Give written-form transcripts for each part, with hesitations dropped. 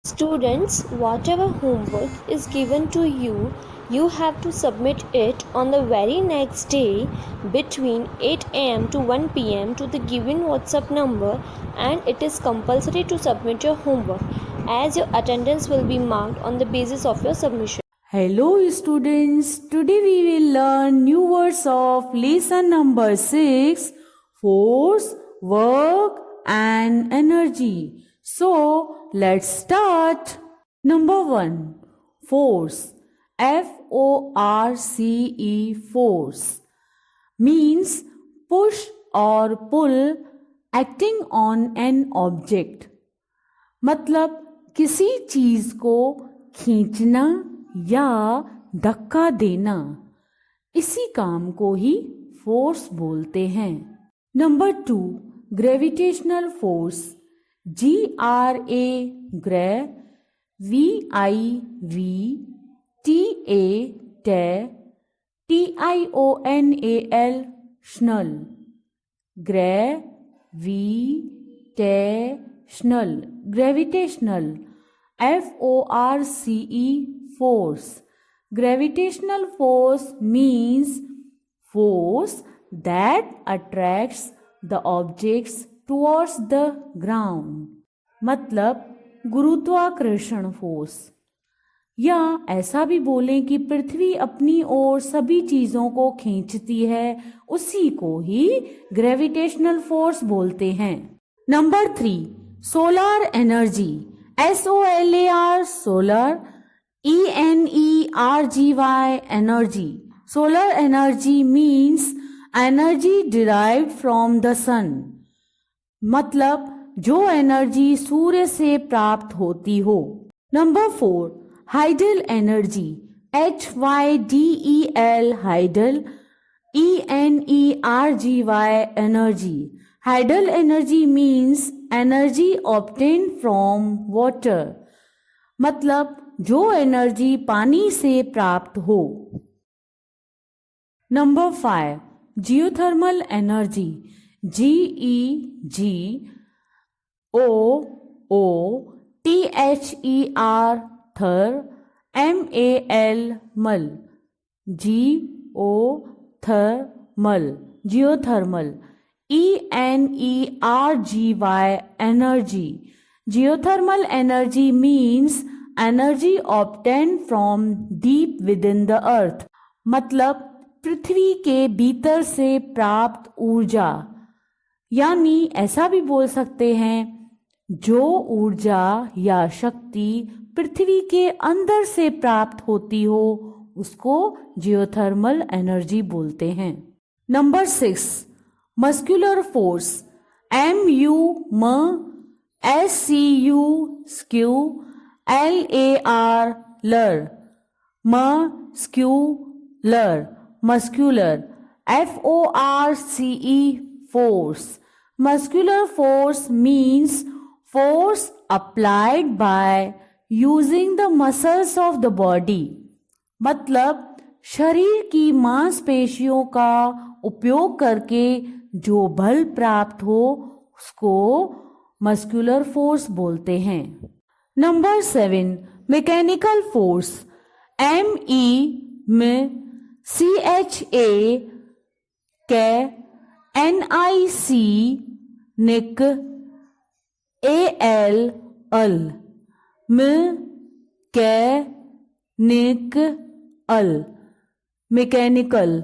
Students, whatever homework is given to you, you have to submit it on the very next day between 8 am to 1 pm to the given WhatsApp number, and it is compulsory to submit your homework as your attendance will be marked on the basis of your submission. Hello students, today we will learn new words of lesson number 6, force, work and energy. So let's start. Number 1, force. F-O-R-C-E, force means push or pull acting on an object. मतलब किसी चीज को खींचना या धक्का देना, इसी काम को ही फोर्स बोलते हैं. Number 2, gravitational force. GRA grey, VIV TA टे, TIONAL schnell. Gravitational, gravitational, FORCE, force. Gravitational force means force that attracts the objects towards the ground. मतलब गुरुत्वाकर्षण फोर्स. या ऐसा भी बोलें कि पृथ्वी अपनी ओर सभी चीजों को खींचती है, उसी को ही ग्रेविटेशनल फोर्स बोलते हैं. Number 3, solar energy. SOLAR, solar. ENERGY, energy. Solar energy means energy derived from the sun. मतलब जो एनर्जी सूर्य से प्राप्त होती हो. Number 4, hydel energy. HYDEL, hydel. ENERGY, energy. Hydel energy means energy obtained from water. मतलब जो एनर्जी पानी से प्राप्त हो. Number 5, geothermal energy. GEOOTHER, थर. MAL, मल. Geothermal, geothermal. ENERGY, energy. Geothermal energy means energy obtained from deep within the earth. मतलब पृथ्वी के भीतर से प्राप्त ऊर्जा. यानी ऐसा भी बोल सकते हैं, जो ऊर्जा या शक्ति पृथ्वी के अंदर से प्राप्त होती हो, उसको जियोथर्मल एनर्जी बोलते हैं. Number 6, muscular force. MUSCU, skew. LAR, लर. Muscular, muscular. FORCE, force. Muscular force means force applied by using the muscles of the body. मतलब शरीर की मांसपेशियों का उपयोग करके जो बल प्राप्त हो, उसको मस्कुलर फोर्स बोलते हैं. Number 7, mechanical force. MECHA के, NIC nic, AL al. Mechanical, mechanical.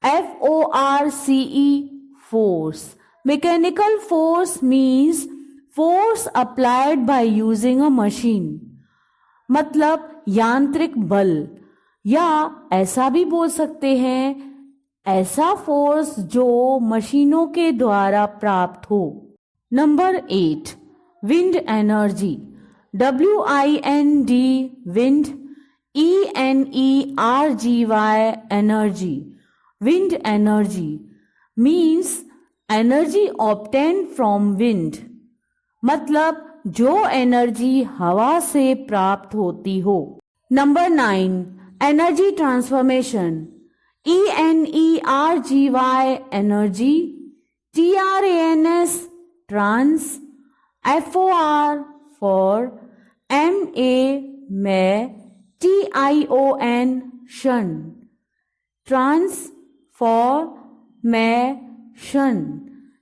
FORCE, force. Mechanical force means force applied by using a machine. मतलब यांत्रिक बल. या ऐसा भी बोल सकते हैं, ऐसा फोर्स जो मशीनों के द्वारा प्राप्त हो. Number 8, wind energy. WIND, wind. ENERGY, energy. Wind energy means energy obtained from wind. मतलब जो एनर्जी हवा से प्राप्त होती हो. Number 9, energy transformation. ENERGY, energy. TRANS, trans. FOR, for. MATION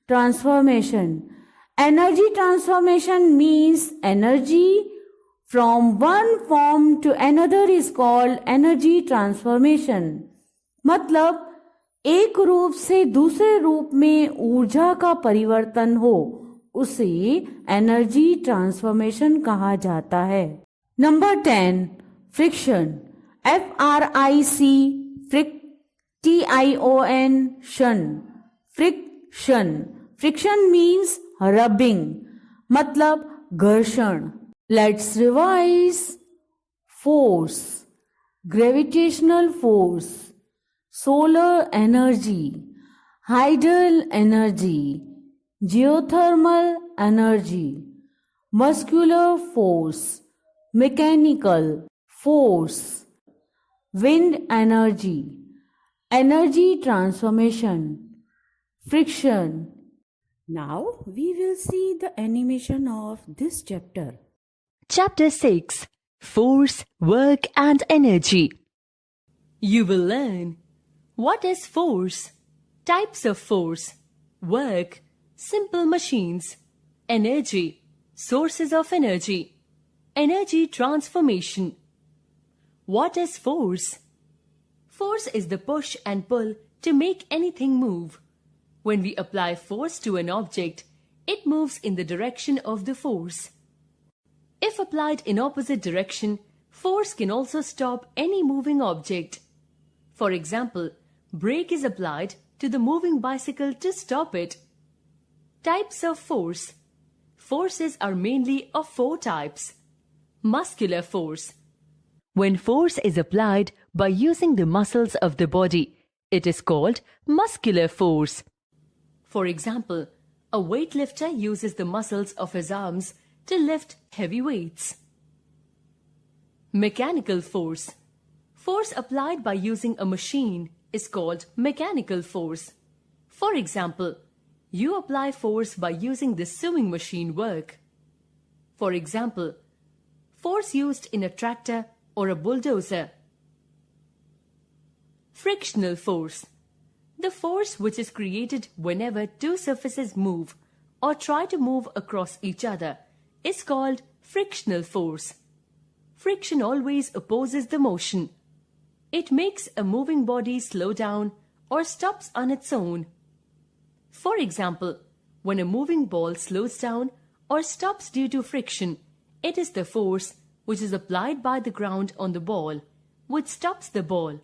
transformation. Energy transformation means energy from one form to another is called energy transformation. मतलब एक रूप से दूसरे रूप में ऊर्जा का परिवर्तन हो उसे एनर्जी ट्रांसफॉर्मेशन कहा जाता है. Number 10 friction. FRICTION friction means rubbing मतलब घर्षण. Let's revise. Force, gravitational force, solar energy, hydel energy, geothermal energy, muscular force, mechanical force, wind energy, energy transformation, friction. Now we will see the animation of this chapter. Chapter 6 Force, Work and Energy. You will learn what is force, types of force, work, simple machines, energy, sources of energy, energy transformation. What is force? Force is the push and pull to make anything move. When we apply force to an object, it moves in the direction of the force. If applied in opposite direction, force can also stop any moving object. For example, brake is applied to the moving bicycle to stop it. Types of force. Forces are mainly of 4 types. Muscular force. When force is applied by using the muscles of the body, it is called muscular force. For example, a weightlifter uses the muscles of his arms to lift heavy weights. Mechanical force. Force applied by using a machine is called mechanical force. For example, you apply force by using the sewing machine work. For example, force used in a tractor or a bulldozer. Frictional force. The force which is created whenever 2 surfaces move or try to move across each other is called frictional force. Friction always opposes the motion. It makes a moving body slow down or stops on its own. For example, when a moving ball slows down or stops due to friction, it is the force which is applied by the ground on the ball, which stops the ball.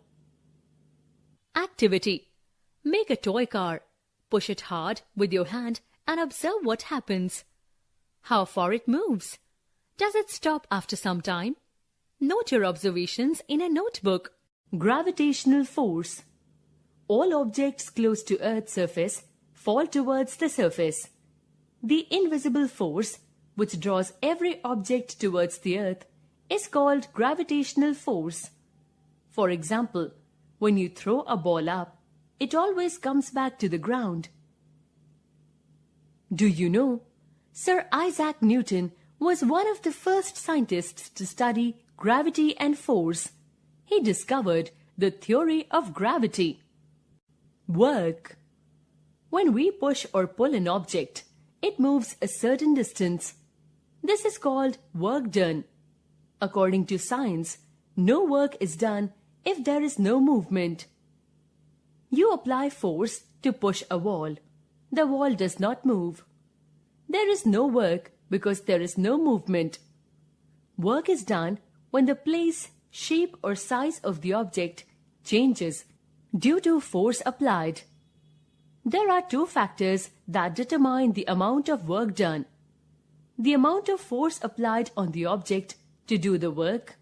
Activity. Make a toy car. Push it hard with your hand and observe what happens. How far it moves. Does it stop after some time? Note your observations in a notebook. Gravitational force. All objects close to Earth's surface fall towards the surface. The invisible force, which draws every object towards the Earth, is called gravitational force. For example, when you throw a ball up, it always comes back to the ground. Do you know, Sir Isaac Newton was one of the first scientists to study gravity and force. He discovered the theory of gravity. Work. When we push or pull an object, it moves a certain distance. This is called work done. According to science, no work is done if there is no movement. You apply force to push a wall. The wall does not move. There is no work because there is no movement. Work is done when the place, shape or size of the object changes due to force applied. There are 2 factors that determine the amount of work done. The amount of force applied on the object to do the work,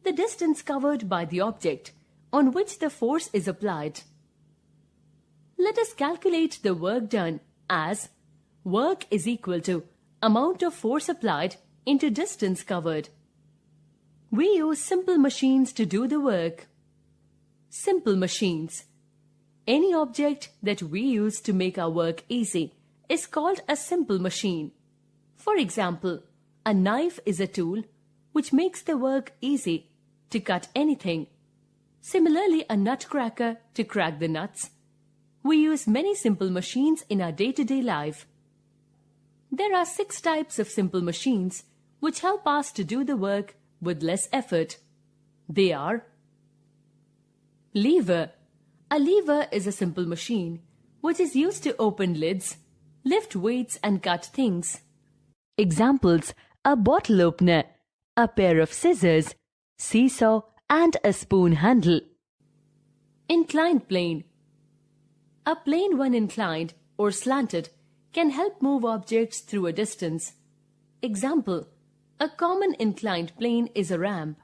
the distance covered by the object on which the force is applied. Let us calculate the work done as work is equal to amount of force applied into distance covered. We use simple machines to do the work. Simple machines. Any object that we use to make our work easy is called a simple machine. For example, a knife is a tool which makes the work easy to cut anything. Similarly, a nutcracker to crack the nuts. We use many simple machines in our day-to-day life. There are 6 types of simple machines which help us to do the work with less effort. They are: lever. A lever is a simple machine which is used to open lids, lift weights and cut things. Examples: a bottle opener, a pair of scissors, seesaw and a spoon handle. Inclined plane. A plane when inclined or slanted can help move objects through a distance. Example: a common inclined plane is a ramp.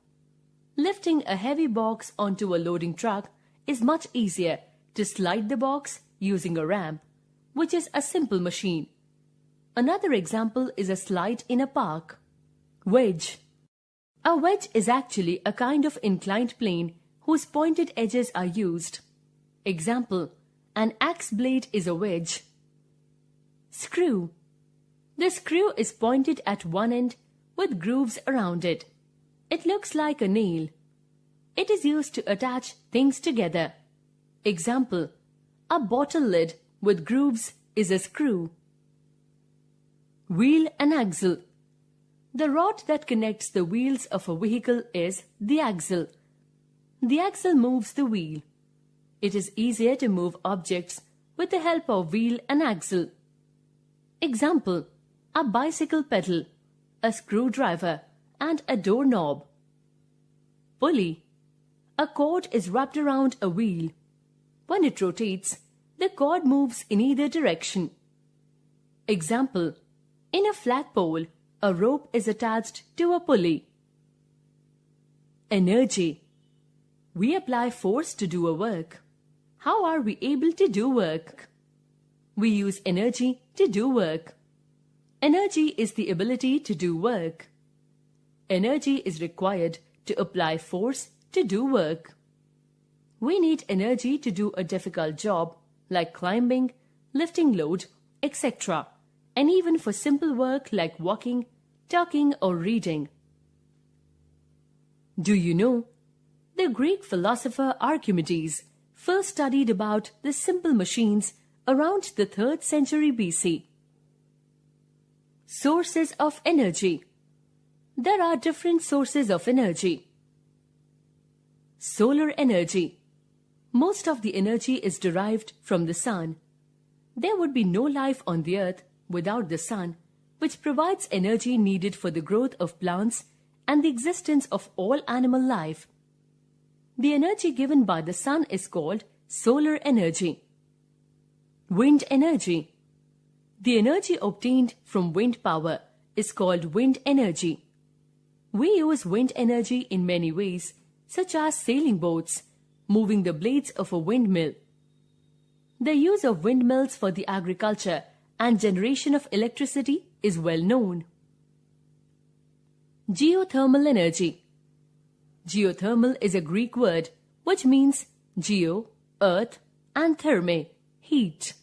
Lifting a heavy box onto a loading truck is much easier to slide the box using a ramp, which is a simple machine. Another example is a slide in a park. Wedge. A wedge is actually a kind of inclined plane whose pointed edges are used. Example: an axe blade is a wedge. Screw. The screw is pointed at one end with grooves around it. It looks like a nail. It is used to attach things together. Example: a bottle lid with grooves is a screw. Wheel and axle. The rod that connects the wheels of a vehicle is the axle. The axle moves the wheel. It is easier to move objects with the help of wheel and axle. Example: a bicycle pedal, a screwdriver, and a doorknob. Pulley. A cord is wrapped around a wheel. When it rotates, the cord moves in either direction. Example: in a flagpole, a rope is attached to a pulley. Energy. We apply force to do a work. How are we able to do work? We use energy to do work. Energy is the ability to do work. Energy is required to apply force to do work. We need energy to do a difficult job like climbing, lifting load, etc., and even for simple work like walking, talking, or reading. Do you know? The Greek philosopher Archimedes first studied about the simple machines around the 3rd century BC. Sources of energy. There are different sources of energy. Solar energy. Most of the energy is derived from the sun. There would be no life on the earth without the sun, which provides energy needed for the growth of plants and the existence of all animal life. The energy given by the sun is called solar energy. Wind energy. The energy obtained from wind power is called wind energy. We use wind energy in many ways, such as sailing boats, moving the blades of a windmill. The use of windmills for the agriculture and generation of electricity is well known. Geothermal energy. Geothermal is a Greek word which means geo, earth, and therme, heat.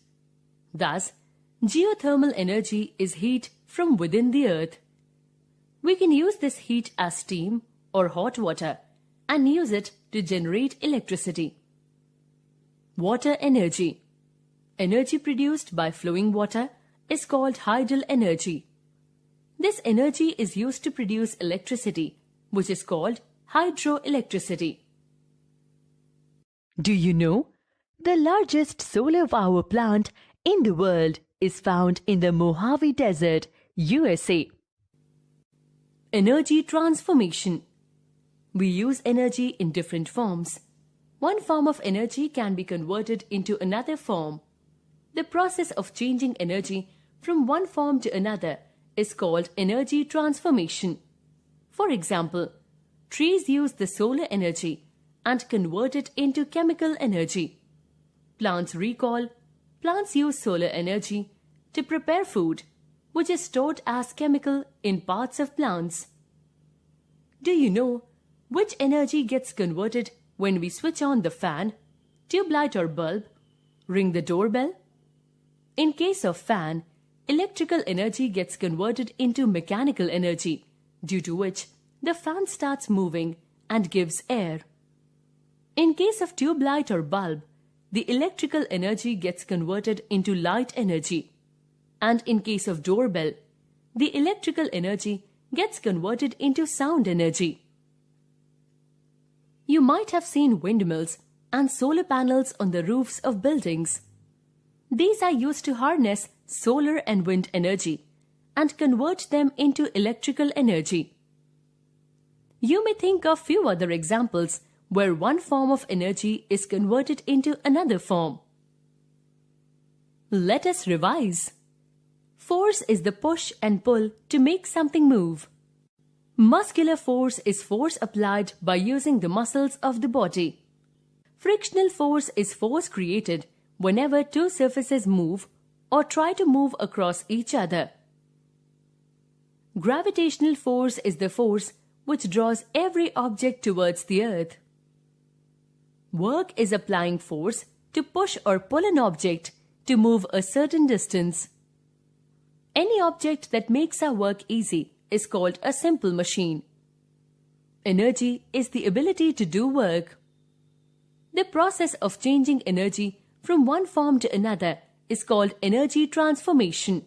Thus, geothermal energy is heat from within the earth. We can use this heat as steam or hot water and use it to generate electricity. Water energy. Energy produced by flowing water is called hydel energy. This energy is used to produce electricity, which is called hydroelectricity. Do you know? The largest solar power plant in the world is found in the Mojave Desert, USA. Energy transformation. We use energy in different forms. One form of energy can be converted into another form. The process of changing energy from one form to another is called energy transformation. For example, trees use the solar energy and convert it into chemical energy. Plants use solar energy to prepare food, which is stored as chemical in parts of plants. Do you know which energy gets converted when we switch on the fan, tube light or bulb, ring the doorbell? In case of fan, electrical energy gets converted into mechanical energy, due to which the fan starts moving and gives air. In case of tube light or bulb, the electrical energy gets converted into light energy. And in case of doorbell, the electrical energy gets converted into sound energy. You might have seen windmills and solar panels on the roofs of buildings. These are used to harness solar and wind energy and convert them into electrical energy. You may think of few other examples where one form of energy is converted into another form. Let us revise. Force is the push and pull to make something move. Muscular force is force applied by using the muscles of the body. Frictional force is force created whenever two surfaces move or try to move across each other. Gravitational force is the force which draws every object towards the earth. Work is applying force to push or pull an object to move a certain distance. Any object that makes our work easy is called a simple machine. Energy is the ability to do work. The process of changing energy from one form to another is called energy transformation.